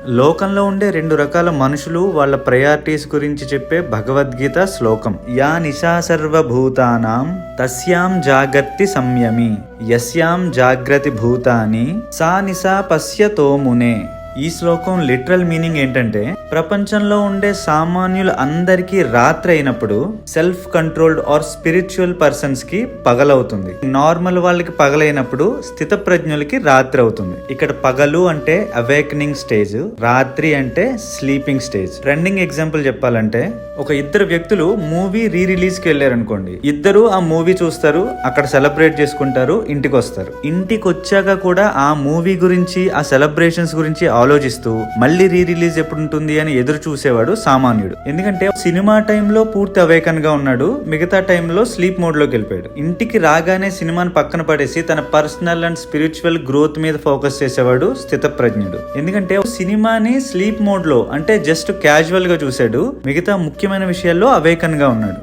లోకంలో ఉండే రెండు రకాల మనుషులు వాళ్ళ ప్రయారిటీస్ గురించి చెప్పే భగవద్గీత శ్లోకం. యా నిశా సర్వభూతానాం తస్యాం జాగర్తి సంయమి యస్యాం జాగ్రతి భూతాని సా నిశా పశ్యతో మునే. ఈ శ్లోకం లిటరల్ మీనింగ్ ఏంటంటే, ప్రపంచంలో ఉండే సామాన్యులు అందరికీ రాత్రి అయినప్పుడు self controlled or spiritual persons కి పగలవుతుంది. నార్మల్ వాళ్ళకి పగలైనప్పుడు స్థిత ప్రజ్ఞులకి రాత్రి అవుతుంది. ఇక్కడ పగలు అంటే అవేకనింగ్ స్టేజ్, రాత్రి అంటే స్లీపింగ్ స్టేజ్. ట్రెండింగ్ ఎగ్జాంపుల్ చెప్పాలంటే, ఒక ఇద్దరు వ్యక్తులు మూవీ రీ రిలీజ్ కి వెళ్ళారనుకోండి. ఇద్దరు ఆ మూవీ చూస్తారు, అక్కడ సెలబ్రేట్ చేసుకుంటారు, ఇంటికి వస్తారు. ఇంటికి వచ్చాక కూడా ఆ మూవీ గురించి, ఆ సెలబ్రేషన్స్ గురించి ఆలోచిస్తూ మళ్ళీ రీ రిలీజ్ ఎప్పుడు ఉంటుంది అని ఎదురు చూసేవాడు సామాన్యుడు. ఎందుకంటే సినిమా టైంలో పూర్తి అవేకన్ గా ఉన్నాడు, మిగతా టైంలో స్లీప్ మోడ్ లోకి వెళ్ళిపోయాడు. ఇంటికి రాగానే సినిమాని పక్కన పడేసి తన పర్సనల్ అండ్ స్పిరిచువల్ గ్రోత్ మీద ఫోకస్ చేసేవాడు స్థిత ప్రజ్ఞుడు. ఎందుకంటే సినిమాని స్లీప్ మోడ్ లో అంటే జస్ట్ క్యాజువల్ గా చూశాడు, మిగతా ముఖ్యమైన విషయాల్లో అవేకన్ గా ఉన్నాడు.